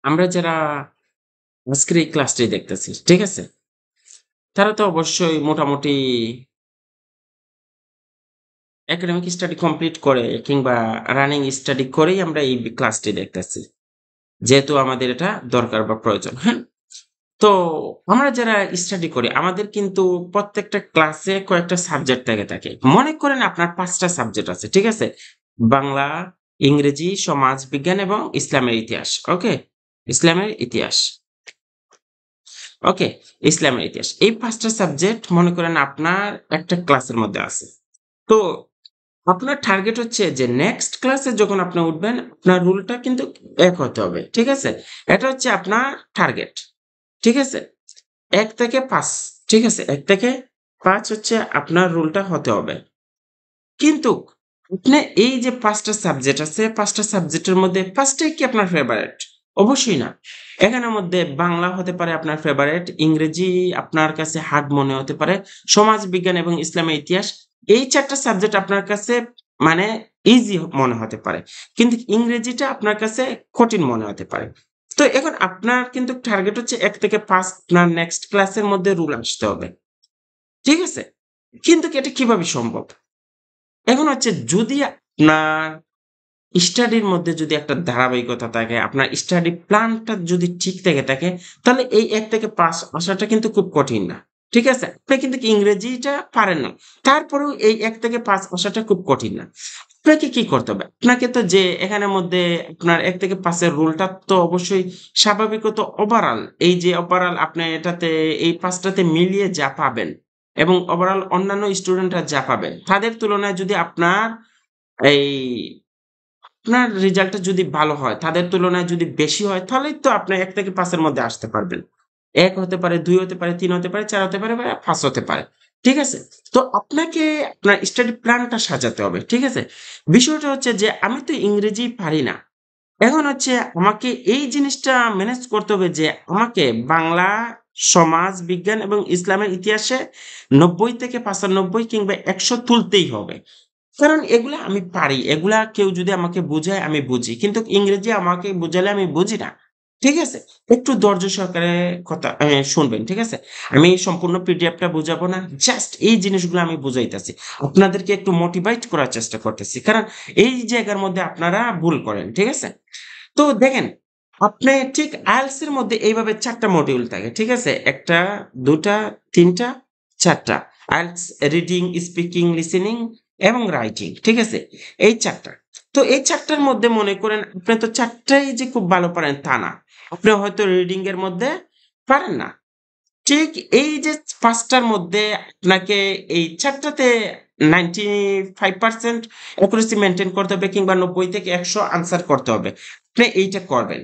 আমরা যারা আজকের এই ক্লাসটি দেখতেছি, ঠিক আছে? তারা তো অবশ্যই মোটামুটি একাডেমিক স্টাডি কমপ্লিট করে কিংবা রানিং স্টাডি করেই আমরা এই ক্লাসটি দেখতেছি। যেহেতু আমাদের এটা দরকার বা প্রয়োজন, হ্যাঁ? তো আমরা যারা স্টাডি করি আমাদের কিন্তু প্রত্যেকটা ক্লাসে কয়েকটা সাবজেক্ট থেকে থাকে। মনে করেন আপনার ৫ টা সাবজেক্ট আছে, ঠিক আছে? বাংলা, ইংরেজি, সমাজ বিজ্ঞান এবং ইসলামের ইতিহাস। ওকে? ইসলামের ইতিহাস। ওকে, ইসলামের ইতিহাস। এই ৫ টা সাবজেক্ট মনে করেন আপনার একটা ক্লাসের মধ্যে আছে। তো আপনার টার্গেট হচ্ছে যে নেক্সট ক্লাসে যখন আপনি উঠবেন, আপনার রুলটা কিন্তু এক হতে হবে। ঠিক আছে? এটা হচ্ছে আপনার টার্গেট। ঠিক আছে? ১ থেকে ৫, ঠিক আছে? ১ থেকে ৫ হচ্ছে আপনার রুলটা হতে হবে। কিন্তু আপনি এই যে ৫ টা সাবজেক্ট আছে, ৫ টা সাবজেক্টের মধ্যে ৫ টাই কি আপনার ফেভারাইট? অবশ্যই না। এখানের মধ্যে বাংলা হতে পারে আপনার ফেভারাইট, ইংরেজি আপনার কাছে হার্ড মনে হতে পারে, সমাজ বিজ্ঞান এবং ইসলামের ইতিহাস এই ৪ টা সাবজেক্ট আপনার কাছে মানে ইজি মনে হতে পারে। কিন্তু ইংরেজিটা আপনার কাছে কঠিন মনে হতে পারে। তো এখন আপনার কিন্তু টার্গেট হচ্ছে ১ থেকে ৫ আপনার নেক্সট ক্লাসের মধ্যে রুল আসতে হবে। ঠিক আছে? কিন্তু এটা কিভাবে সম্ভব? এখন হচ্ছে যদি আপনার স্টাডির মধ্যে যদি একটা ধারাবাহিকতা থাকে, আপনার স্টাডি প্ল্যানটা যদি ঠিক থেকে থাকে, তাহলে এই ১ থেকে ৫ আসাটা কিন্তু খুব কঠিন না। ঠিক আছে? আপনি কিন্তু ইংরেজিটা পারেন না। তারপরেও এই ১ থেকে ৫ আসাটা খুব কঠিন না। আপনাকে কি করতে হবে? আপনাকে তো যে এখানের মধ্যে আপনার ১ থেকে ৫ এর রুলটা তো অবশ্যই স্বাভাবিকত ওভারঅল এই যে ওভারঅল আপনি এটাতে এই ৫ টাতে মিলিয়ে যা পাবেন এবং ওভারঅল অন্যান্য স্টুডেন্টরা যা পাবেন, তাদের তুলনায় যদি আপনার এই আপনার রেজাল্টটা যদি ভালো হয়, তাদের তুলনায় যদি বেশি হয়, তাহলেই তো আপনি ১ থেকে ৫ এর মধ্যে আসতে পারবেন। ১ হতে পারে, ২ হতে পারে, ৩ হতে পারে, ৪ হতে পারে বা ৫ হতে পারে। ঠিক আছে? তো আপনাকে আপনার স্টাডি প্ল্যানটা সাজাতে হবে। ঠিক আছে? বিষয়টা হচ্ছে যে আমি তো ইংরেজি পারি না। এখন হচ্ছে আমাকে এই জিনিসটা ম্যানেজ করতে হবে যে আমাকে বাংলা, সমাজ বিজ্ঞান এবং ইসলামের ইতিহাসে ৯০ থেকে ৯৫ কিংবা ১০০ তুলতেই হবে। কারণ এগুলা আমি পারি। এগুলা কেউ যদি আমাকে বুঝায় আমি বুঝি। কিন্তু ইংরেজি আমাকে বুঝালে আমি বুঝি না। ঠিক আছে? একটু ধৈর্য সহকারে কথা শুনবেন। ঠিক আছে? আমি সম্পূর্ণ পিডিএফটা বুঝাবো না। জাস্ট এই জিনিসগুলো আমি বুঝাইতেছি। আপনাদেরকে একটু মোটিভেট করার চেষ্টা করতেছি। কারণ এই জায়গার মধ্যে আপনারা ভুল করেন। ঠিক আছে? তো দেখেন, আপনি ঠিক IELTS এর মধ্যে এইভাবে ৪ টা মডিউল থাকে। ঠিক আছে? ১ টা, ২ টা, ৩ টা, ৪ টা। IELTS রিডিং, স্পিকিং, লিসেনিং এবং রাইটিং। ঠিক আছে? এই ৪ টা। তো এই ৪ টার মধ্যে মনে করেন আপনি তো ৪ টাই যে খুব ভালো পারেন তা না। আপনি হয়তো রিডিং এর মধ্যে পারেন না। ঠিক এই যে ৫ টার মধ্যে আপনাকে এই ৪ টাতে 95% অ্যাকুরেসি মেইনটেইন করতে হবে কিংবা ৯০ থেকে ১০০ আনসার করতে হবে। আপনি এইটা করবেন।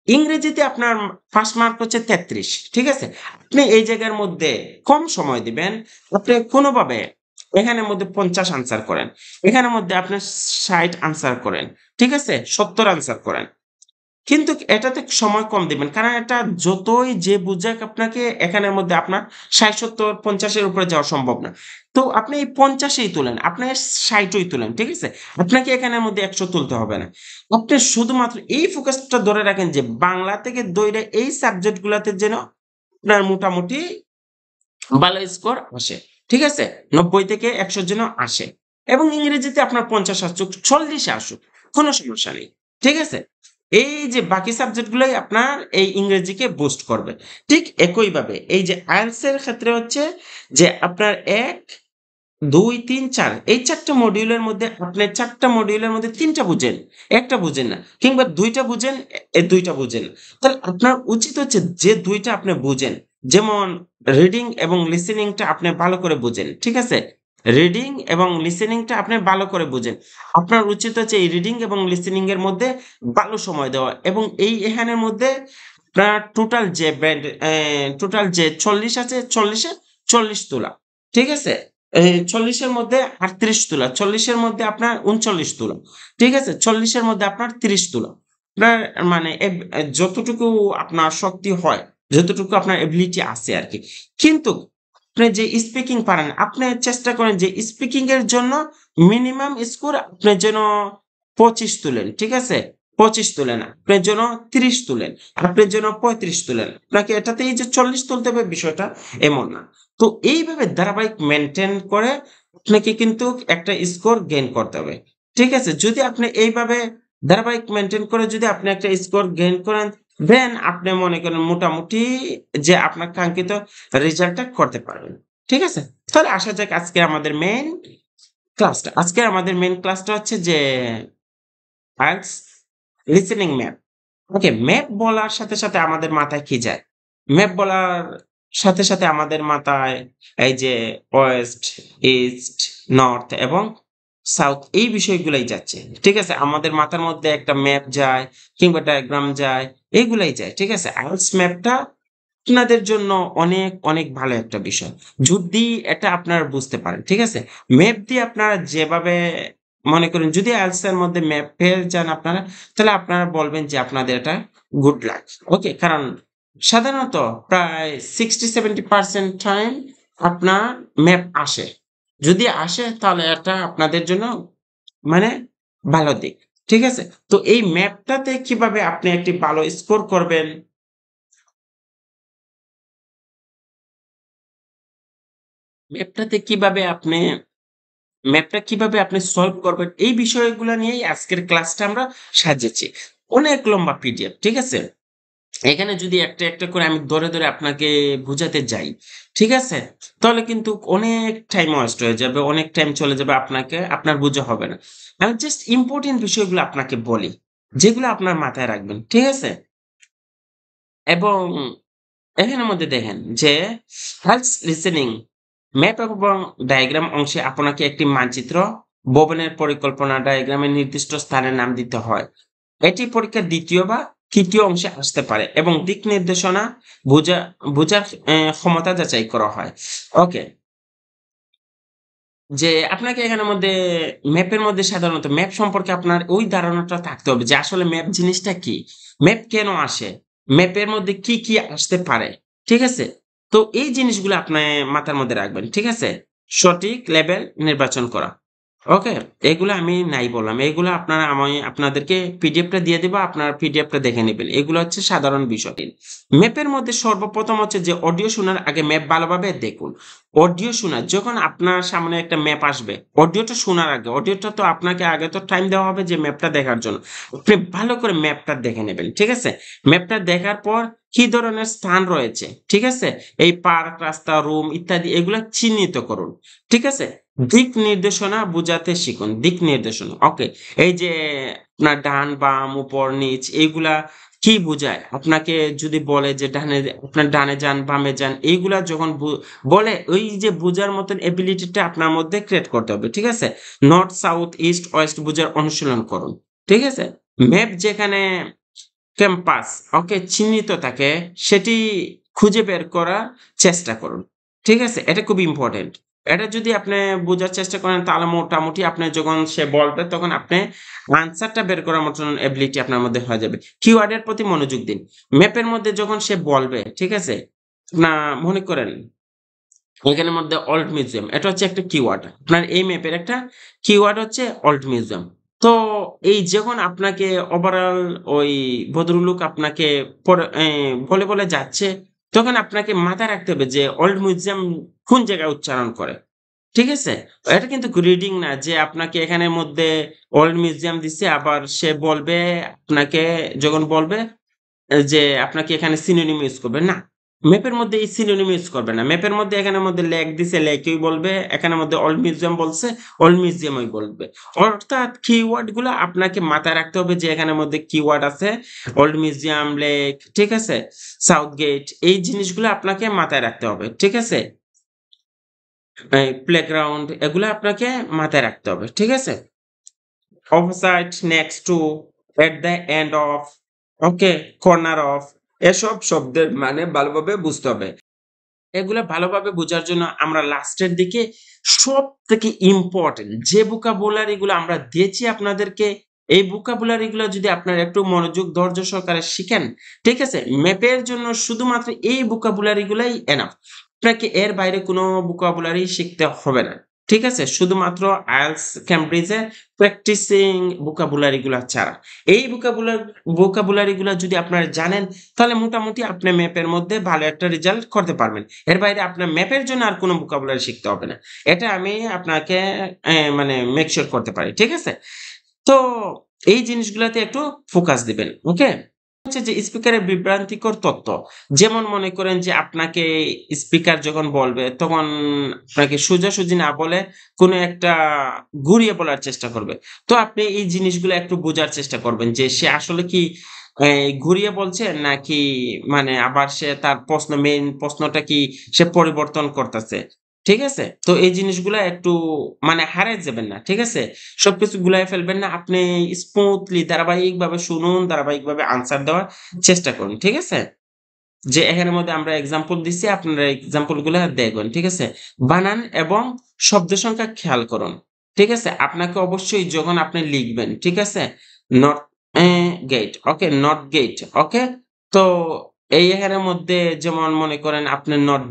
ইংরেজিতে আপনার ফার্স্ট মার্ক হচ্ছে ৩৩, ঠিক আছে? আপনি এই জায়গার মধ্যে কম সময় দিবেন। আপনি কোনভাবে এখানের মধ্যে ৫০ আনসার করেন। এখানের মধ্যে আপনি ৬০ আনসার করেন। ঠিক আছে? ৭০ আনসার করেন। কিন্তু এটাতে সময় কম দিবেন। কারণ এটা যতই যে বুঝাক আপনাকে এখানের মধ্যে আপনার ৬০, ৭০, ৫০ এর উপরে যাওয়া সম্ভব না। তো আপনি এই ৫০ এই তুলেন, আপনি ৬০ ই তুলেন। ঠিক আছে? আপনাকে এখানের মধ্যে ১০০ তুলতে হবে না। আপনি শুধুমাত্র এই ফোকাসটা ধরে রাখেন যে বাংলা থেকে ধইরা এই সাবজেক্ট গুলাতে যেন আপনার মোটামুটি ভালো স্কোর আসে। ঠিক আছে? ৯০ থেকে ১০০ যেন আসে। এবং ইংরেজিতে আপনার ৫০ আসুক, ৪০ এ আসুক। কোন সমস্যা নেই। ঠিক আছে? এই যে বাকি সাবজেক্ট গুলাই আপনার এই ইংরেজিকে বুস্ট করবে। ঠিক একইভাবে এই যে IELTS এর ক্ষেত্রে হচ্ছে যে আপনার ১, ২, ৩, ৪ এই ৪ টা মডিউলের মধ্যে আপনি ৪ টা মডিউলের মধ্যে ৩ টা বুঝেন, ১ টা বুঝেন না। কিংবা ২ টা বুঝেন, ২ টা বুঝেন না। তাহলে আপনার উচিত হচ্ছে যে ২ টা আপনি বুঝেন। যেমন রিডিং এবং লিসেনিং টা আপনি ভালো করে বুঝেন। ঠিক আছে? রিডিং এবং লিসেনিং টা আপনি ভালো করে বুঝেন। আপনার উচিত হচ্ছে এই রিডিং এবং লিসেনিং এর মধ্যে ভালো সময় দেওয়া এবং এই এখানের মধ্যে আপনার টোটাল যে ৪০ আছে ৪০ এ ৪০ তোলা। ঠিক আছে? ৪০ এর মধ্যে ৩৮ তোলা, ৪০ এর মধ্যে আপনার ৩৯ তোলা। ঠিক আছে? ৪০ এর মধ্যে আপনার ৩০ তোলা। আপনার মানে যতটুকু আপনার শক্তি হয়, যতটুকু আপনার এবিলিটি আছে আরকি। কিন্তু আপনি যে স্পিকিং পারেন, আপনি চেষ্টা করেন যে স্পিকিং এর জন্য মিনিমাম স্কোর আপনি যেন ২৫ তুলেন। ঠিক আছে? 25 তুলেন, আপনার জন্য 30 তুলেন, আপনার জন্য 35 তুলেন। আপনাকে এটাতেই যে 40 তুলতে হবে বিষয়টা এমন না। তো এইভাবে ধারাবাহিক মেইনটেইন করে আপনাকে কিন্তু একটা স্কোর গেইন করতে হবে। ঠিক আছে? যদি আপনি এইভাবে ধারাবাহিক মেইনটেইন করে যদি আপনি একটা স্কোর গেইন করেন, দেন আপনি মনে করেন মোটামুটি যে আপনার কাঙ্ক্ষিত রেজাল্টটা করতে পারবেন। ঠিক আছে? তাহলে আসা যাক আজকে আমাদের মেইন ক্লাসটা। আজকে আমাদের মেইন ক্লাসটা হচ্ছে যে আইএলটিএস লিসেনিং ম্যাপ। ওকে, ম্যাপ বলার সাথে আমাদের মাথায় কি যায়? ম্যাপ বলার সাথে আমাদের মাথায় এই যে ওয়েস্ট, ইস্ট, নর্থ এবং সাউথ এই বিষয়গুলাই যাচ্ছে। ঠিক আছে? আমাদের মাথার মধ্যে একটা ম্যাপ যায় কিংবা ডায়াগ্রাম যায়, এগুলাই যায়। ঠিক আছে? আইএলটিএস ম্যাপটা আপনাদের জন্য অনেক ভালো একটা বিষয়। যদি এটা আপনারা বুঝতে পারেন। ঠিক আছে? ম্যাপ দিয়ে আপনারা যেভাবে মনে করেন যদি আইএলটিএস এর মধ্যে ম্যাপ পেয়ে যান আপনারা, তাহলে আপনারা বলবেন যে আপনাদের এটা গুড লাক। ওকে? কারণ সাধারণত প্রায় 60-70% টাইম আপনার ম্যাপ আসে। যদি আসে তাহলে এটা আপনাদের জন্য মানে ভালো দিক। ঠিক আছে? তো এই ম্যাপটাতে কিভাবে আপনি একটি ভালো স্কোর করবেন, ম্যাপটাতে কিভাবে আপনি ম্যাপটা কিভাবে আপনি সলভ করবেন এই বিষয়গুলা নিয়েই আজকের ক্লাসটা আমরা সাজিয়েছি। অনেক লম্বা পিডিএফ, ঠিক আছে? এখানে যদি একটা করে আমি ধরে আপনাকে বুঝাতে যাই, ঠিক আছে? তাহলে কিন্তু অনেক টাইম ওয়েস্ট হয়ে যাবে, অনেক টাইম চলে যাবে আপনার বোঝা হবে না। আমি জাস্ট ইম্পোর্টেন্ট বিষয়গুলো আপনাকে বলি, যেগুলো আপনার মাথায় রাখবেন, ঠিক আছে? এবং এখানের মধ্যে দেখেন যে হেল্পস লিসেনিং ম্যাপ এবং ডায়াগ্রাম অংশে আপনাকে একটি মানচিত্র, ভবনের পরিকল্পনা ডায়াগ্রামের নির্দিষ্ট স্থানের নাম দিতে হয়। এটি পরীক্ষার ২য় বা ৩য় অংশে আসতে পারে এবং দিক নির্দেশনা বোঝা বোঝার ক্ষমতা যাচাই করা হয়। ওকে। যে আপনাকে এখানের মধ্যে ম্যাপের মধ্যে সাধারণত ম্যাপ সম্পর্কে আপনার ওই ধারণাটা থাকতে হবে যে আসলে ম্যাপ জিনিসটা কি? ম্যাপ কেন আসে? ম্যাপের মধ্যে কি আসতে পারে? ঠিক আছে? তো এই জিনিসগুলো আপনি মাথার মধ্যে রাখবেন। ঠিক আছে? সঠিক লেবেল নির্বাচন করা। ওকে? এগুলা আমি নাই বললাম। এগুলা আমি আপনাদেরকে পিডিএফটা দিয়ে দিব। আপনারা পিডিএফটা দেখে নিবেন। এগুলো হচ্ছে সাধারণ বিষয়। ম্যাপের মধ্যে সর্বপ্রথম হচ্ছে যে অডিও শোনার আগে ম্যাপ ভালোভাবে দেখুন। অডিও শোনা যখন আপনার সামনে একটা ম্যাপ আসবে, অডিওটা শোনার আগে, অডিওটা তো আপনাকে আগে তো টাইম দেওয়া হবে যে ম্যাপটা দেখার জন্য। আপনি ভালো করে ম্যাপটা দেখে নেবেন। ঠিক আছে? ম্যাপটা দেখার পর কি ধরনের স্থান রয়েছে, ঠিক আছে? এই পার্ক, রাস্তা, রুম ইত্যাদি এগুলা চিহ্নিত করুন। ঠিক আছে? দিক নির্দেশনা বুঝাতে শিখুন। দিক নির্দেশনা। ওকে। এই যে আপনার ডান, বাম, উপর, নিচ এইগুলা কি বুঝায়? আপনাকে যদি বলে যে আপনার ডানে যান, বামে যান এইগুলা যখন বলে ওই যে বুঝার মতন এবিলিটি টা আপনার মধ্যে ক্রিয়েট করতে হবে। ঠিক আছে? নর্থ, সাউথ, ইস্ট, ওয়েস্ট বুঝার অনুশীলন করুন। ঠিক আছে? ম্যাপ যেখানে ক্যাম্পাস চিহ্নিত থাকে সেটি খুঁজে বের করার চেষ্টা করুন। ঠিক আছে? এটা খুব ইম্পোর্টেন্ট। এটা যদি আপনি বোঝার চেষ্টা করেন তাহলে মোটামুটি আপনি যখন সে বলবে তখন আপনি আনসারটা বের করার মতন এবিলিটি আপনার মধ্যে হয়ে যাবে। কিওয়ার্ড এর প্রতি মনোযোগ দিন। ম্যাপের মধ্যে যখন সে বলবে, ঠিক আছে? না মনে করেন এখানের মধ্যে ওল্ড মিউজিয়াম এটা হচ্ছে একটা কিওয়ার্ড। আপনার এই ম্যাপের একটা কিওয়ার্ড হচ্ছে ওল্ড মিউজিয়াম। তো এই যখন আপনাকে ওভারঅল ওই ভদ্রলোক আপনাকে বলে যাচ্ছে, তখন আপনাকে মাথায় রাখতে হবে যে ওল্ড মিউজিয়াম কোন জায়গায় উচ্চারণ করে। ঠিক আছে? এটা কিন্তু রিডিং না যে আপনাকে এখানের মধ্যে ওল্ড মিউজিয়াম দিছে আবার সে বলবে আপনাকে যখন বলবে যে আপনাকে এখানে সিনোনিম ইউজ করবে। না। ম্যাপের মধ্যে এই সিনোনিম ইউজ করবে না। ম্যাপের মধ্যে এখানের মধ্যে লেক দিছে, লেকই বলবে। এখানের মধ্যে ওল্ড মিউজিয়াম বলছে, ওল্ড মিউজিয়ামই বলবে। অর্থাৎ কিওয়ার্ড গুলা আপনাকে মাথায় রাখতে হবে যে এখানের মধ্যে কিওয়ার্ড আছে। ওল্ড মিউজিয়াম, লেক, ঠিক আছে? সাউথ গেট এই জিনিসগুলো আপনাকে মাথায় রাখতে হবে। ঠিক আছে? প্লেগ্রাউন্ড এগুলা আপনাকে মাথায় রাখতে হবে। ঠিক আছে? Opposite, next to, at the end of, okay, corner of এসব শব্দের মানে ভালোভাবে বুঝতে হবে। এগুলা ভালোভাবে বোঝার জন্য আমরা লাস্টের দিকে সবথেকে ইম্পোর্টেন্ট যে vocabulary গুলো আমরা দিয়েছি আপনাদেরকে, এই vocabulary গুলা যদি আপনারা একটু মনোযোগ ধৈর্য সহকারে শিখেন, ঠিক আছে? ম্যাপের জন্য শুধুমাত্র এই vocabulary গুলাই এনাফ। আপনাকে এর বাইরে কোনো vocabulary শিখতে হবে না। ঠিক আছে? শুধুমাত্র IELTS ক্যামব্রিজের প্র্যাকটিসিং vocabulary গুলা ছাড়া। এই vocabulary গুলা যদি আপনারা জানেন, তাহলে মোটামুটি আপনি ম্যাপের মধ্যে ভালো একটা রেজাল্ট করতে পারবেন। এর বাইরে আপনার ম্যাপের জন্য আর কোন vocabulary শিখতে হবে না। এটা আমি আপনাকে মানে মেক সিউর করতে পারি। ঠিক আছে? তো এই জিনিসগুলাতে একটু ফোকাস দিবেন। ওকে? হচ্ছে যে স্পিকারের বিভ্রান্তিকর তথ্য। যেমন মনে করেন যে আপনাকে স্পিকার যখন বলবে তখন আপনাকে সোজাসুজি না বলে কোনো একটা ঘুরিয়ে বলার চেষ্টা করবে। তো আপনি এই জিনিসগুলো একটু বোঝার চেষ্টা করবেন যে সে আসলে কি ঘুরিয়ে বলছে নাকি মানে আবার সে তার মেইন প্রশ্নটা কি সে পরিবর্তন করতেছে। ঠিক আছে? তো এই জিনিসগুলা একটু মানে হারায় যাবেন না। ঠিক আছে? সবকিছু গুলায় ফেলবেন না। আপনি স্মুথলি ধারাবাহিকভাবে শুনুন, ধারাবাহিকভাবে আনসার দেওয়ার চেষ্টা করুন। ঠিক আছে? যে এখানের মধ্যে আমরা এক্সাম্পল দিচ্ছি, আপনারা এক্সাম্পল গুলা দেখবেন। ঠিক আছে? বানান এবং শব্দ সংখ্যা খেয়াল করুন। ঠিক আছে? আপনাকে অবশ্যই যখন আপনি লিখবেন, ঠিক আছে? Not get, okay? Not get, okay? তো এই এখানের মধ্যে যেমন মনে করেন আপনার নট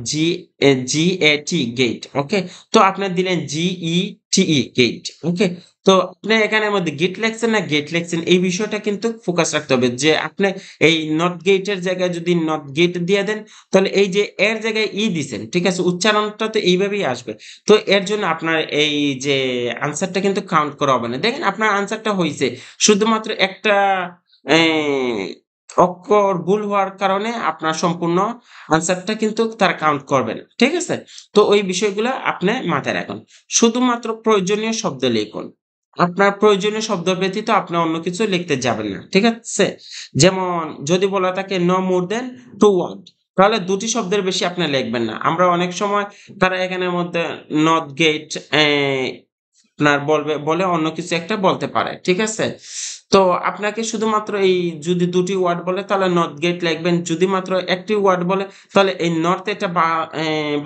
GAT গেট, ওকে? তো আপনি দিলেন GETE গেট, ওকে? তো আপনি এখানের মধ্যে গেট লেখছেন না গেট লেখছেন এই বিষয়টা কিন্তু ফোকাস রাখতে হবে যে আপনি এই নট গেট এর জায়গায় যদি নট গেট দিয়ে দেন, তাহলে এই যে এর জায়গায় দিছেন, ঠিক আছে? উচ্চারণটা তো এইভাবেই আসবে। তো এর জন্য আপনার এই যে আনসারটা কিন্তু কাউন্ট করা হবে না। দেখেন আপনার আনসারটা হইছে। শুধুমাত্র একটা অ্যা অক্ষর ভুল হওয়ার কারণে আপনার সম্পূর্ণ আনসারটা কিন্তু তারা কাউন্ট করবে না। ঠিক আছে? তো ওই বিষয়গুলা আপনি মাথায় রাখুন। শুধুমাত্র প্রয়োজনীয় শব্দ লিখুন। আপনার প্রয়োজনীয় শব্দ ব্যতীত আপনি অন্য কিছু লিখতে যাবেন না। ঠিক আছে? যেমন যদি বলা থাকে no more than 2 ওয়ার্ড তাহলে ২ টি শব্দের বেশি আপনি লিখবেন না। আমরা অনেক সময় তারা এখানের মধ্যে not get আপনার বলে অন্য কিছু একটা বলতে পারে। ঠিক আছে? তো আপনাকে শুধুমাত্র এই যদি ২ টি ওয়ার্ড বলে তাহলে not get লিখবেন। যদি মাত্র ১ টি ওয়ার্ড বলে তাহলে এই not এটা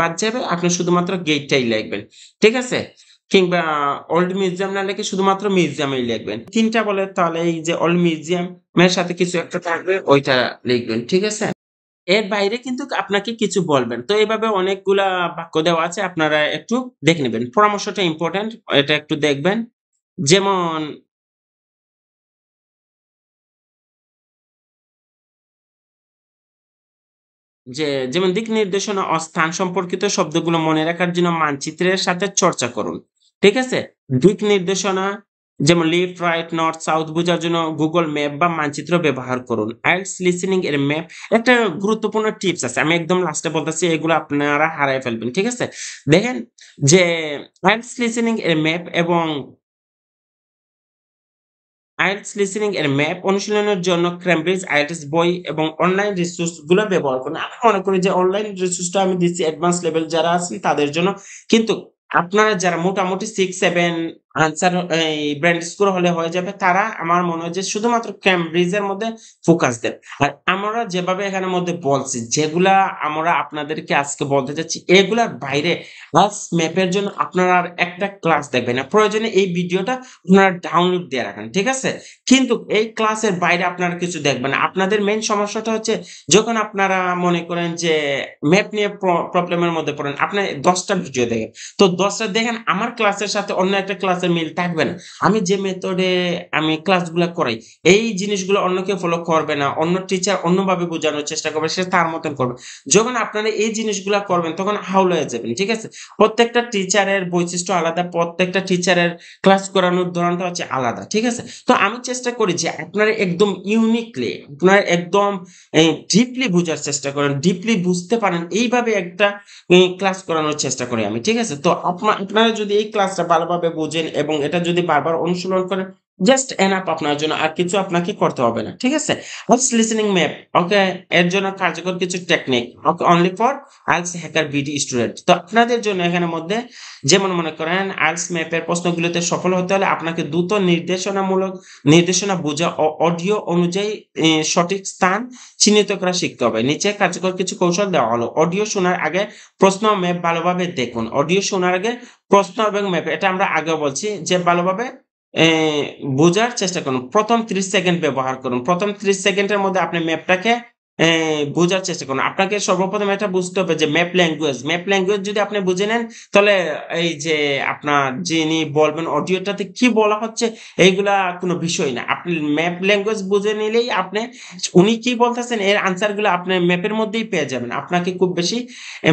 বাদ যাবে। আপনি শুধুমাত্র gate টাই লিখবেন। ঠিক আছে? কিংবা ওল্ড মিউজিয়াম না লিখে শুধুমাত্র মিউজিয়ামই লিখবেন। ৩ টা বলে তাহলে এই যে ওল্ড মিউজিয়াম এর সাথে কিছু একটা থাকবে ওইটা লিখবেন। ঠিক আছে? এর বাইরে কিন্তু আপনাকে কিছু বলবেন। তো এভাবে অনেকগুলা বাক্য দেওয়া আছে। আপনারা একটু দেখে নিবেন। পরামর্শটা ইম্পোর্টেন্ট। এটা একটু দেখবেন। যেমন যে যেমন দিক নির্দেশনা ও স্থান সম্পর্কিত শব্দগুলো মনে রাখার জন্য মানচিত্রের সাথে চর্চা করুন। ঠিক আছে? দিক নির্দেশনা যেমন লেফট, রাইট, নর্থ, সাউথ বোঝার জন্য Google ম্যাপ বা মানচিত্র ব্যবহার করুন। IELTS লিসেনিং এর ম্যাপ একটা গুরুত্বপূর্ণ টিপস আছে। আমি একদম লাস্টে বলতেছি এগুলো আপনারা হারায় ফেলবেন। ঠিক আছে? দেখেন যে IELTS লিসেনিং এর ম্যাপ এবং IELTS লিসেনিং এর ম্যাপ অনুশীলনের জন্য ক্যামব্রিজ IELTS বই এবং অনলাইন রিসোর্স গুলা ব্যবহার করুন। আমি মনে করি যে অনলাইন রিসোর্সটা আমি দিচ্ছি অ্যাডভান্স লেভেল যারা আছেন তাদের জন্য। কিন্তু আপনারা যারা মোটামুটি 6-7 আনসার ব্র্যান্ড স্কোর হলে হয়ে যাবে তারা আমার মনে হয় যে শুধুমাত্র ক্যামব্রিজের মধ্যে ফোকাস দেন। আর আমরা যেভাবে এখানের মধ্যে বলছি যেগুলা আমরা আপনাদেরকে আজকে বলতে চাচ্ছি এগুলার বাইরে ক্লাস ম্যাপের জন্য আপনারা আর একটা ক্লাস দেখবেন না। প্রয়োজনে এই ভিডিওটা আপনারা ডাউনলোড দিয়ে রাখেন। ঠিক আছে? কিন্তু এই ক্লাসের বাইরে আপনারা কিছু দেখবেন না। আপনাদের মেইন সমস্যাটা হচ্ছে যখন আপনারা মনে করেন যে ম্যাপ নিয়ে প্রবলেম এর মধ্যে পড়েন, আপনি ১০ টা ভিডিও দেখেন। তো ১০ টা দেখেন আমার ক্লাসের সাথে অন্য একটা ক্লাসের মিল থাকবে না। আমি যে মেথডে আমি ক্লাসগুলা করাই, এই জিনিসগুলো অন্য কেউ ফলো করবে না। অন্য টিচার অন্যভাবে বোঝানোর চেষ্টা করবে, সে তার মতন করবে। যখন আপনারা এই জিনিসগুলা করবেন তখন হাউল হয়ে যাবেন। ঠিক আছে? প্রত্যেকটা টিচারের বৈশিষ্ট্য আলাদা, প্রত্যেকটা টিচারের ক্লাস করানোর ধরনটা হচ্ছে আলাদা। ঠিক আছে? তো আমি চেষ্টা করি যে আপনারা একদম ইউনিকলি আপনারা একদম ডিপলি বুঝার চেষ্টা করেন। ডিপলি বুঝতে পারেন এইভাবে একটা ক্লাস করানোর চেষ্টা করি আমি। ঠিক আছে? তো আপনারা যদি এই ক্লাসটা ভালোভাবে বোঝেন এবং এটা যদি বারবার অনুশীলন করেন জাস্ট এনাফ আপনার জন্য। আর কিছু আপনাকে করতে হবে না। ঠিক আছে? হোপস লিসেনিং ম্যাপ ওকে এর জন্য কার্যকর কিছু technique okay only for IELTS hacker BD student. তো আপনাদের জন্য এখানের মধ্যে যেমন মনে করেন IELTS ম্যাপের প্রশ্নগুলোতে সফল হতে হলে আপনাকে দ্রুত নির্দেশনা বোঝা ও অডিও অনুযায়ী সঠিক স্থান চিহ্নিত করা শিখতে হবে। নিচে কার্যকর কিছু কৌশল দেওয়া হলো। অডিও শোনার আগে প্রশ্ন ও ম্যাপ ভালোভাবে দেখুন। অডিও শোনার আগে প্রশ্ন এবং ম্যাপ এটা আমরা আগেও বলছি যে ভালোভাবে এ বোঝার চেষ্টা করুন। প্রথম ৩০ সেকেন্ড ব্যবহার করুন। প্রথম ৩০ সেকেন্ডের মধ্যে আপনি ম্যাপটাকে বোঝার চেষ্টা করুন। আপনাকে সর্বপ্রথম এটা বুঝতে হবে যে ম্যাপ ল্যাঙ্গুয়েজ যদি আপনি বুঝে নেন, তাহলে এই যে আপনার যিনি বলবেন অডিওটাতে কি বলা হচ্ছে এইগুলা কোনো বিষয় না। আপনি ম্যাপ ল্যাঙ্গুয়েজ বুঝে নিলেই উনি কি বলতেছেন এর আনসার গুলো আপনি ম্যাপের মধ্যেই পেয়ে যাবেন। আপনাকে খুব বেশি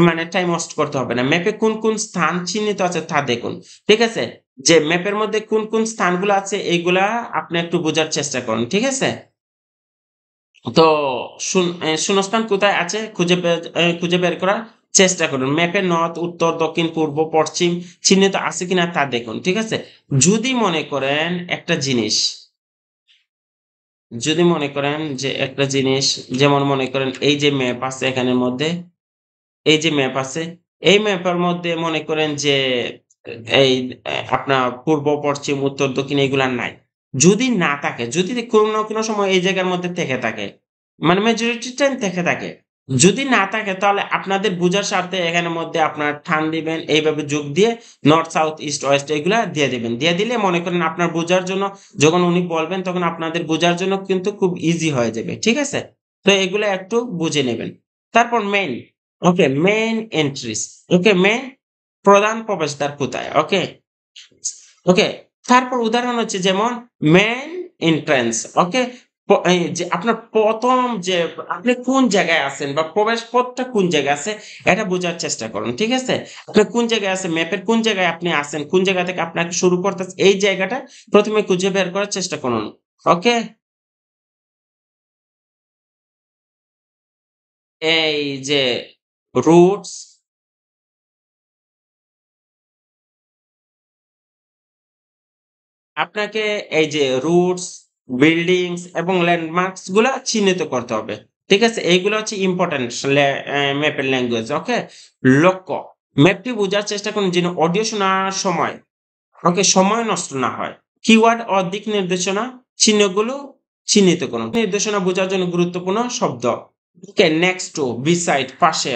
মানে টাইম ওয়েস্ট করতে হবে না। ম্যাপে কোন স্থান চিহ্নিত আছে তা দেখুন। ঠিক আছে? যে ম্যাপের মধ্যে কোন স্থানগুলো আছে এইগুলা আপনি একটু বোঝার চেষ্টা করুন। ঠিক আছে? তো শূন্যস্থান কোথায় আছে খুঁজে বের করার চেষ্টা করুন। ম্যাপে নর্থ, উত্তর, দক্ষিণ, পূর্ব, পশ্চিম চিহ্নিত আছে কিনা তা দেখুন। ঠিক আছে? যদি মনে করেন একটা জিনিস যদি মনে করেন যে একটা জিনিস যেমন মনে করেন এই যে ম্যাপ আছে এখানের মধ্যে, এই যে ম্যাপ আছে, এই ম্যাপের মধ্যে মনে করেন যে এই আপনার পূর্ব, পশ্চিম, উত্তর, দক্ষিণ এগুলা নাই। যদি না থাকে, যদি কোনো না কোনো সময় এই জায়গার মধ্যে থেকে থাকে, মানে মেজরিটি টাইম থেকে থাকে। যদি না থাকে তাহলে আপনাদের বুঝার স্বার্থে এখানের মধ্যে আপনার টান দিবেন, এইভাবে যোগ দিয়ে নর্থ, সাউথ, ইস্ট, ওয়েস্ট এগুলা দিয়ে দিবেন। দিয়ে দিলে মনে করেন আপনার বোঝার জন্য যখন উনি বলবেন তখন আপনাদের বোঝার জন্য কিন্তু খুব ইজি হয়ে যাবে। ঠিক আছে? তো এগুলা একটু বুঝে নেবেন। তারপর মেইন ওকে, মেইন এন্ট্রিস। ওকে, মেইন প্রধান প্রবেশদ্বার কোথায়? ওকে? ওকে। তারপর উদাহরণ হচ্ছে যেমন মেইন এন্ট্রান্স। ওকে? এই যে আপনার ১ম যে আপনি কোন জায়গায় আছেন বা প্রবেশ পথটা কোন জায়গায় আছে এটা বোঝার চেষ্টা করুন। ঠিক আছে? আপনি কোন জায়গায় আছেন, ম্যাপের কোন জায়গায় আপনি আছেন, কোন জায়গা থেকে আপনাকে শুরু করতেছে এই জায়গাটা ১ম এ খুঁজে বের করার চেষ্টা করুন। ওকে? এই যে রুটস আপনাকে এই যে রুটস, বিল্ডিংস এবং ল্যান্ডমার্কস গুলা চিহ্নিত করতে হবে। ঠিক আছে? এইগুলা হচ্ছে ইম্পোর্টেন্ট ম্যাপের ল্যাঙ্গুয়েজ। ওকে? লক্ষ্য। ম্যাপটি বোঝার চেষ্টা করুন যেন অডিও শোনার সময় সময় নষ্ট না হয়। কিওয়ার্ড ও দিক নির্দেশনা চিহ্নগুলো চিহ্নিত করুন। নির্দেশনা বোঝার জন্য গুরুত্বপূর্ণ শব্দ। ওকে, নেক্সট টু, বিসাইড পাশে।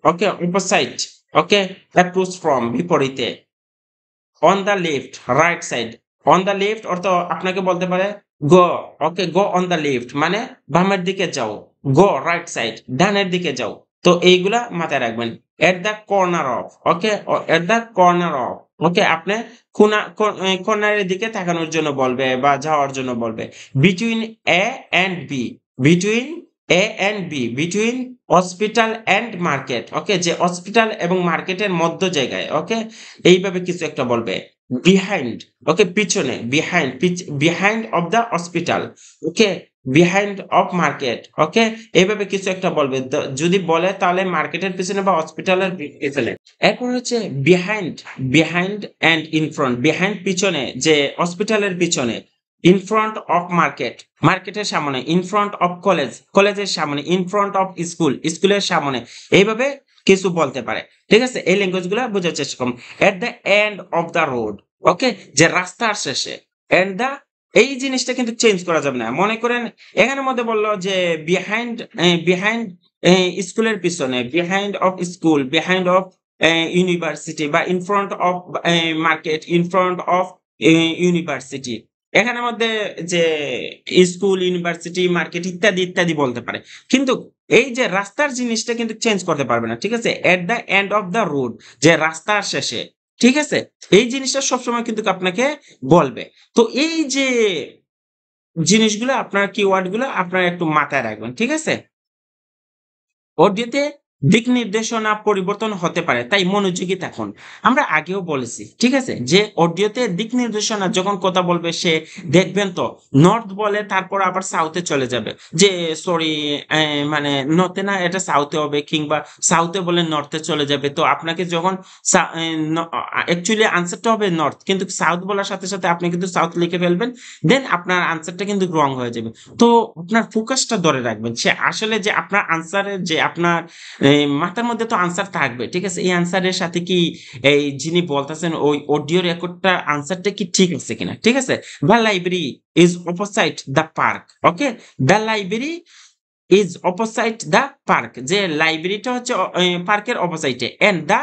ওকে, অপোসাইট। ওকে, অ্যাক্রস ফ্রম বিপরীতে। On the left, right side. On the left অর্থ আপনাকে বলতে পারে গো, ওকে, গো অন দ্য লেফট মানে বামের দিকে যাও। গো রাইট সাইড ডানের দিকে যাও। তো এইগুলা মাথায় রাখবেন। At the corner of, okay, at the corner of, okay, আপনি কর্নারের দিকে তাকানোর জন্য বলবে বা যাওয়ার জন্য বলবে। Between A and B, between A and B, between hospital and market, okay, যে হসপিটাল এবং মার্কেটের মধ্য জায়গায়, ওকে, এইভাবে কিছু একটা বলবে। বিহাইন্ড, ওকে, পিছনে, behind of the hospital, okay, behind of market, okay, এইভাবে কিছু একটা বলবে। যদি বলে তাহলে মার্কেটের পিছনে বা হসপিটালের পিছনে। এরপর হচ্ছে behind, behind and in front. Behind পিছনে, যে হসপিটালের পিছনে। ইন ফ্রন্ট অফ মার্কেট, মার্কেটের সামনে। ইন ফ্রন্ট অফ কলেজ, কলেজের সামনে। ইন ফ্রন্ট অফ স্কুল, স্কুলের সামনে। এইভাবে কিছু বলতে পারে। ঠিক আছে? এই ল্যাঙ্গুয়েজ গুলা বোঝার চেষ্টা করুন। At the end of the road, okay, যে রাস্তার শেষে। এন্ড দ্য, এই জিনিসটা কিন্তু চেঞ্জ করা যাবে না। মনে করেন এখানের মধ্যে বললো যে বিহাইন্ড, বিহাইন্ড স্কুলের পিছনে, behind of school, behind of university বা in front of market, in front of university. এখানের মধ্যে যে স্কুল, ইউনিভার্সিটি, মার্কেট ইত্যাদি ইত্যাদি বলতে পারে। কিন্তু এই যে রাস্তার জিনিসটা কিন্তু চেঞ্জ করতে পারবে না। ঠিক আছে? এট the end of the road, যে রাস্তার শেষে। ঠিক আছে? এই জিনিসটা সবসময় কিন্তু আপনাকে বলবে। তো এই যে জিনিসগুলো আপনার কিওয়ার্ড গুলো আপনারা একটু মাথায় রাখবেন। ঠিক আছে? অডিওতে দিক নির্দেশনা পরিবর্তন হতে পারে, তাই মনোযোগী থাকুন। আমরা আগেও বলেছি, ঠিক আছে, যে অডিওতে দিক নির্দেশনা যখন কথা বলবে সে, দেখবেন তো নর্থ বলে তারপর আবার সাউথে চলে যাবে, যে সরি মানে নর্থে না, এটা সাউথে হবে, কিংবা সাউথে বলে নর্থে চলে যাবে। তো আপনাকে যখন অ্যাকচুয়ালি আনসারটা হবে নর্থ, কিন্তু সাউথ বলার সাথে সাথে আপনি কিন্তু সাউথ লিখে ফেলবেন, দেন আপনার আনসারটা কিন্তু রং হয়ে যাবে। তো আপনার ফোকাসটা ধরে রাখবেন। সে আসলে যে আপনার আনসারের যে আপনার মাথার মধ্যে তো আনসার থাকবে। ঠিক আছে? এই আনসারের সাথে কি এই যিনি বলতেছেন ওই অডিও রেকর্ডটা আনসারটা কি ঠিক আছে কিনা। ঠিক আছে? The library is opposite the park. Okay? The library is opposite the park. যে লাইব্রেরিটা হচ্ছে পার্কের অপোসাইটে। And the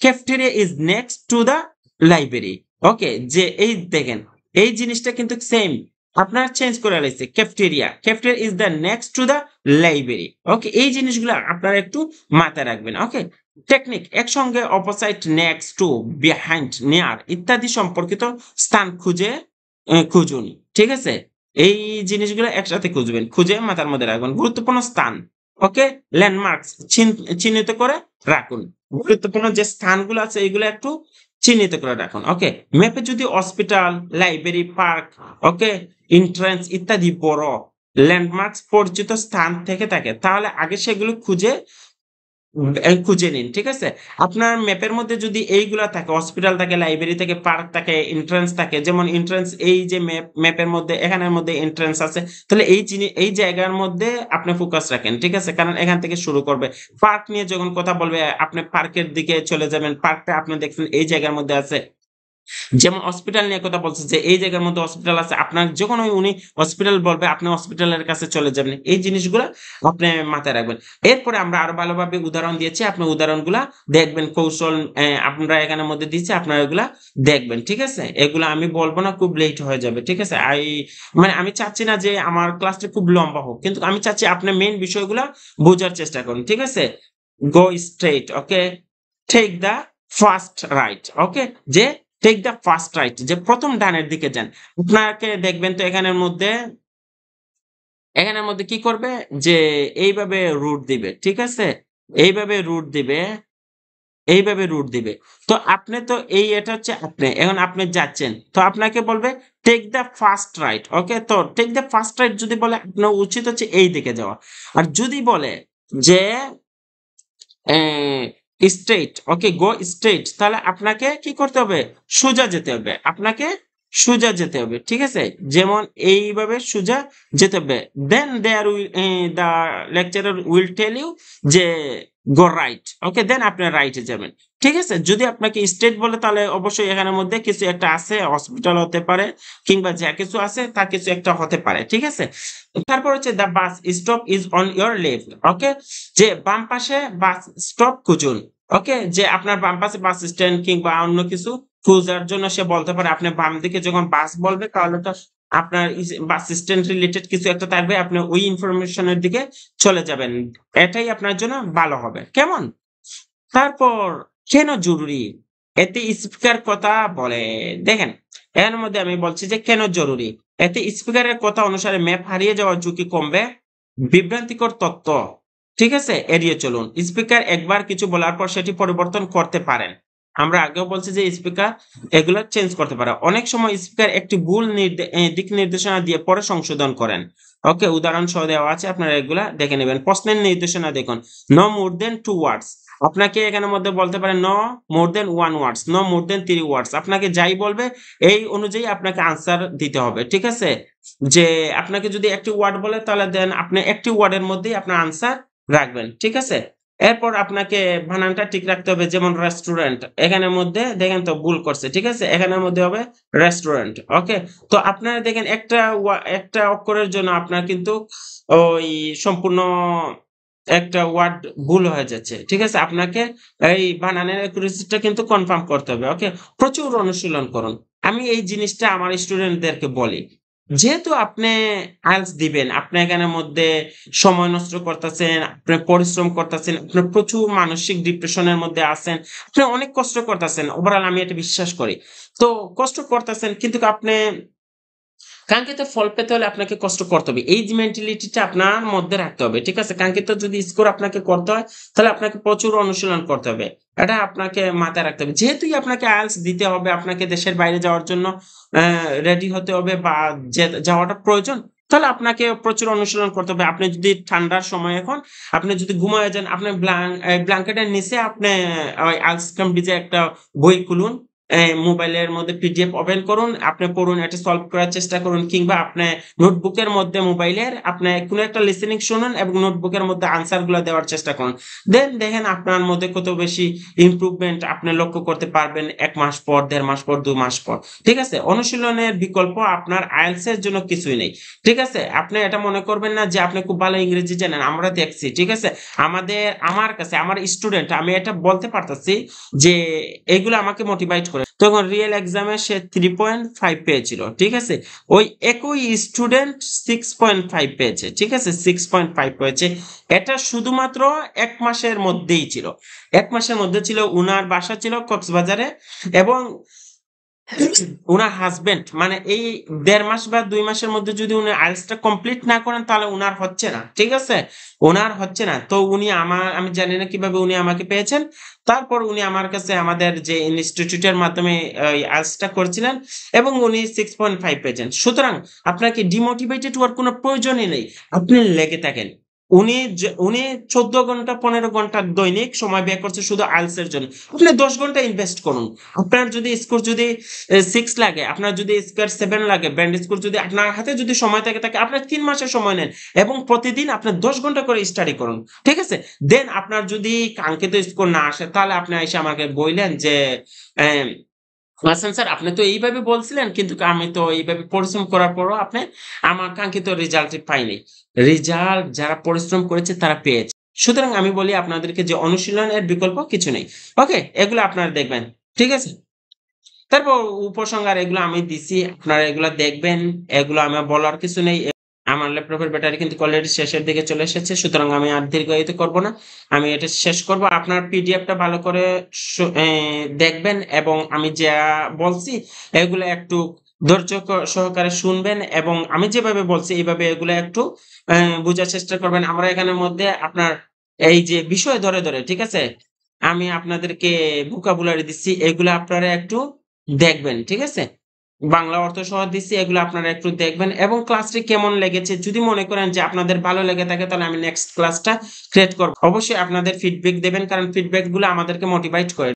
cafeteria is next to the library. Okay? যে এই দেখেন এই জিনিসটা কিন্তু সেম। আপনার চেঞ্জ করে লাইছে cafeteria. Cafeteria is the next to the library. Okay? এই জিনিসগুলো আপনারা একটু মাথায় রাখবেন। ওকে? টেকনিক একসঙ্গে opposite, next to, behind, near ইত্যাদি সম্পর্কিত স্থান খুঁজুন। ঠিক আছে? এই জিনিসগুলো একসাথে খুঁজবেন। খুঁজে মাথার মধ্যে রাখবেন। গুরুত্বপূর্ণ স্থান, ওকে? ল্যান্ডমার্কস চিহ্নিত করে রাখুন। গুরুত্বপূর্ণ যে স্থানগুলো আছে এগুলো একটু চিহ্নিত করে রাখুন। ওকে? ম্যাপে যদি হসপিটাল, লাইব্রেরি, পার্ক, ওকে, এন্ট্রান্স ইত্যাদি বড় ল্যান্ডমার্কস পরিচিত স্থান থেকে থাকে তাহলে আগে সেগুলো খুঁজে নিন। ঠিক আছে? আপনার ম্যাপের মধ্যে যদি এইগুলা থাকে, হসপিটাল থাকে, লাইব্রেরি থাকে, পার্ক থাকে, এন্ট্রান্স থাকে। যেমন এন্ট্রান্স, এই যে ম্যাপের মধ্যে এখানের মধ্যে এন্ট্রান্স আছে। তাহলে এই জায়গার মধ্যে আপনি ফোকাস রাখেন। ঠিক আছে? কারণ এখান থেকে শুরু করবে। পার্ক নিয়ে যখন কথা বলবে আপনি পার্কের দিকে চলে যাবেন। পার্কটা আপনি দেখবেন এই জায়গার মধ্যে আছে। যেমন হসপিটাল নিয়ে কথা বলছে যে এই জায়গার মধ্যে হসপিটাল আছে। আপনার যখন উনি হসপিটাল বলবে আপনি হসপিটালের কাছে চলে যাবেন। এই জিনিসগুলা আপনি মাথায় রাখবেন। এরপরে আমরা আরো ভালোভাবে উদাহরণ দিয়েছি। আপনি উদাহরণগুলা দেখবেন, কৌশল আমরা এখানের মধ্যে দিচ্ছি, আপনারা এগুলা দেখবেন। ঠিক আছে? এগুলা আমি বলব না, খুব লেট হয়ে যাবে। ঠিক আছে? মানে আমি চাচ্ছি না যে আমার ক্লাসটা খুব লম্বা হোক। কিন্তু আমি চাচ্ছি আপনি মেইন বিষয়গুলা বোঝার চেষ্টা করুন। ঠিক আছে? Go straight, okay? Take the first right, okay? যে টেক দ্য ফার্স্ট রাইট, যে ১ম ডানের দিকে যান। আপনাকে দেখবেন তো এখানের মধ্যে কি করবে? যে এইভাবে রুট দিবে। ঠিক আছে? এইভাবে রুট দিবে, এইভাবে রুট দিবে। তো আপনি তো এটা হচ্ছে আপনি। এখন আপনি যাচ্ছেন। তো আপনাকে বলবে টেক দ্য ফার্স্ট রাইট। ওকে? তো টেক দ্য ফার্স্ট রাইট যদি বলে আপনার উচিত হচ্ছে এই দিকে যাওয়া। আর যদি বলে যে স্ট্রেইট, ওকে, গো স্ট্রেইট, তাহলে আপনাকে কি করতে হবে? সোজা যেতে হবে। আপনাকে সোজা যেতে হবে। ঠিক আছে? যেমন এইভাবে সোজা যেতে হবে। Then there will the lecturer will tell you যে গো রাইট। ওকে? দেন আপনি রাইটে যাবেন। ঠিক আছে? যদি আপনাকে স্ট্রেইট বলে তাহলে অবশ্যই এখানের মধ্যে কিছু একটা আছে, হসপিটাল হতে পারে কিংবা যা কিছু আছে তা কিছু একটা হতে পারে। ঠিক আছে? তারপর হচ্ছে the bus stop is on your left. Okay? যে বাম পাশে বাস স্টপ খুঁজুন। ওকে? যে আপনার বাম পাশে বাস স্ট্যান্ড কিংবা অন্য কিছু খোঁজার জন্য সে বলতে পারে। আপনি বাম দিকে যখন বাস বলবে তাহলে তো আপনার বাস স্ট্যান্ড রিলেটেড কিছু একটা থাকবে। আপনি ওই ইনফরমেশন এর দিকে চলে যাবেন। এটাই আপনার জন্য ভালো হবে। কেমন? তারপর কেন জরুরি? এতে স্পিকার কথা বলে। দেখেন, এর মধ্যে আমি বলছি যে কেন জরুরি? এতে স্পিকারের কথা অনুসারে ম্যাপ হারিয়ে যাওয়ার ঝুঁকি কমবে। বিভ্রান্তিকর তথ্য, ঠিক আছে? এড়িয়ে চলুন। স্পিকার একবার কিছু বলার পর সেটি পরিবর্তন করতে পারেন। আমরা আগেও বলছি যে স্পিকার এগুলা চেঞ্জ করতে পারে। অনেক সময় স্পিকার একটি ভুল দিক নির্দেশনা দিয়ে পরে সংশোধন করেন। ওকে? উদাহরণ সহ দেওয়া আছে। আপনারা এগুলা দেখে নিবেন। প্রশ্নের নির্দেশনা দেখুন। No more than 2 words, আপনাকে এখানের মধ্যে বলতে পারে no more than 1 words, no more than 3 words। আপনাকে যাই বলবে এই অনুযায়ী আপনাকে আনসার দিতে হবে। ঠিক আছে? যে আপনাকে যদি একটি ওয়ার্ড বলে তাহলে দেন আপনি একটি ওয়ার্ডের মধ্যেই আপনার আনসার রাখবেন। ঠিক আছে? এরপর আপনাকে বানানটা ঠিক রাখতে হবে। যেমন রেস্টুরেন্ট, এখানের মধ্যে দেখেন তো ভুল করছে। ঠিক আছে? এখানের মধ্যে হবে রেস্টুরেন্ট। ওকে? তো আপনারা দেখেন একটা অক্ষরের জন্য আপনার কিন্তু ওই সম্পূর্ণ একটা ওয়ার্ড ভুল হয়ে যাচ্ছে। ঠিক আছে? আপনাকে এই বানানের accuracy টা কিন্তু কনফার্ম করতে হবে। ওকে? প্রচুর অনুশীলন করুন। আমি এই জিনিসটা আমার স্টুডেন্টদেরকে বলি। যেহেতু আপনি IELTS দিবেন, আপনি এখানের মধ্যে সময় নষ্ট করতেছেন, আপনি পরিশ্রম করতেছেন, আপনি প্রচুর মানসিক ডিপ্রেশন এর মধ্যে আছেন। আপনি অনেক কষ্ট করতেছেন। ওভারঅল আমি এটা বিশ্বাস করি। তো কষ্ট করতেছেন কিন্তু আপনি কাঙ্ক্ষিত ফল পেতে হলে আপনাকে কষ্ট করতে হবে। এই যে মেন্টালিটিটা আপনার মধ্যে রাখতে হবে। ঠিক আছে? কাঙ্ক্ষিত যদি স্কোর আপনাকে করতে হয়, তাহলে আপনাকে প্রচুর অনুশীলন করতে হবে। এটা আপনাকে মাথায় রাখতে হবে। যেহেতুই আপনাকে IELTS দিতে হবে, আপনাকে দেশের বাইরে যাওয়ার জন্য রেডি হতে হবে বা যাওয়াটা প্রয়োজন, তাহলে আপনাকে প্রচুর অনুশীলন করতে হবে। আপনি যদি ঠান্ডার সময় এখন আপনি যদি ঘুমায়ে যান, আপনি ব্ল্যাঙ্কেটের নিচে আপনি ওই IELTS কাম ডিজে একটা বই খুলুন। মোবাইলের মধ্যে পিডিএফ ওপেন করুন, আপনি পড়ুন, এটা সলভ করার চেষ্টা করুন কিংবা আপনি নোটবুকের মধ্যে মোবাইলের আপনি কোন একটা লিসেনিং শুনুন এবং নোটবুকের মধ্যে আনসার গুলা দেওয়ার চেষ্টা করুন। দেন দেখেন আপনার মধ্যে কত বেশি ইমপ্রুভমেন্ট আপনি লক্ষ্য করতে পারবেন ১ মাস পর, ১.৫ মাস পর, ২ মাস পর। ঠিক আছে? অনুশীলনের বিকল্প আপনার IELTS এর জন্য কিছুই নেই। ঠিক আছে? আপনি এটা মনে করবেন না যে আপনি খুব ভালো ইংরেজি জানেন। আমরা দেখছি। ঠিক আছে? আমার কাছে আমার স্টুডেন্ট আমি এটা বলতে পারতেছি যে এগুলো আমাকে মোটিভেট করে তখন রিয়েল এক্সামে সে 3.5 পেয়েছিল, ঠিক আছে? ওই একই স্টুডেন্ট 6.5 পেয়েছে, ঠিক আছে? 6.5 পেয়েছে। এটা শুধুমাত্র ১ মাসের মধ্যেই ছিল। ১ মাসের মধ্যে ছিল। উনার বাসা ছিল কক্সবাজারে এবং উনার হাসব্যান্ড মানে এই ১.৫ মাস বা ২ মাসের মধ্যে যদি উনি IELTS টা কমপ্লিট না করেন তাহলে উনার হচ্ছে না। ঠিক আছে? উনার হচ্ছে না। তো উনি আমি জানি না কিভাবে উনি আমাকে পেয়েছেন। তারপর উনি আমার কাছে আমাদের যে ইনস্টিটিউটের মাধ্যমে IELTS টা করেছিলেন এবং উনি 6.5 পেয়েছেন। সুতরাং আপনাকে ডিমোটিভেটেড হওয়ার কোনো প্রয়োজনই নেই। আপনি লেগে থাকেন। উনি ১৪ ঘন্টা ১৫ ঘন্টা দৈনিক সময় ব্যয় করছে শুধু IELTS এর জন্য। আপনি ১০ ঘন্টা ইনভেস্ট করুন। আপনার যদি স্কোর যদি 6 লাগে, আপনার যদি স্কোয়ার 7 লাগে, ব্যান্ড স্কোর যদি আপনার হাতে যদি সময় থাকে আপনি ৩ মাসের সময় নেন এবং প্রতিদিন আপনি ১০ ঘন্টা করে স্টাডি করুন। ঠিক আছে? দেন আপনার যদি কাঙ্ক্ষিত স্কোর না আসে তাহলে আপনি আইসা আমাকে বইলেন যে, অ্যা হাসান স্যার আপনি তো এইভাবে বলছিলেন কিন্তু আমি তো এইভাবে পরিশ্রম করার পরও আমার কাঙ্ক্ষিত রেজাল্টই পাইনি। রেজাল্ট যারা পরিশ্রম করেছে তারা পেয়েছে। সুতরাং আমি বলি আপনাদেরকে যে অনুশীলনের বিকল্প কিছু নেই। ওকে? এগুলো আপনারা দেখবেন। ঠিক আছে? তারপর উপসংহার এগুলো আমি দিছি। আপনারা এগুলা দেখবেন। এগুলো আমার বলার কিছু নেই। আমার ল্যাপটপের ব্যাটারি কিন্তু অলরেডি শেষের দিকে চলে এসেছে। সুতরাং আমি আর দীর্ঘায়িত করব না। আমি এটা শেষ করব। আপনার পিডিএফটা ভালো করে সু এ দেখবেন এবং আমি যা বলছি এগুলো একটু ধৈর্য সহকারে শুনবেন এবং আমি যেভাবে বলছি এইভাবে এগুলো একটু বুঝার চেষ্টা করবেন। আমরা এখানের মধ্যে আপনার এই যে বিষয় ধরে, ঠিক আছে? আমি আপনাদেরকে vocabulary দিচ্ছি। এগুলা আপনারা একটু দেখবেন। ঠিক আছে? বাংলা অর্থ সহ দিচ্ছি। এগুলো আপনারা একটু দেখবেন এবং ক্লাসটি কেমন লেগেছে যদি মনে করেন যে আপনাদের ভালো লেগে থাকে তাহলে আমি নেক্সট ক্লাসটা ক্রিয়েট করব। অবশ্যই আপনাদের ফিডব্যাক দেবেন কারণ ফিডব্যাক গুলো আমাদেরকে মোটিভেট করে।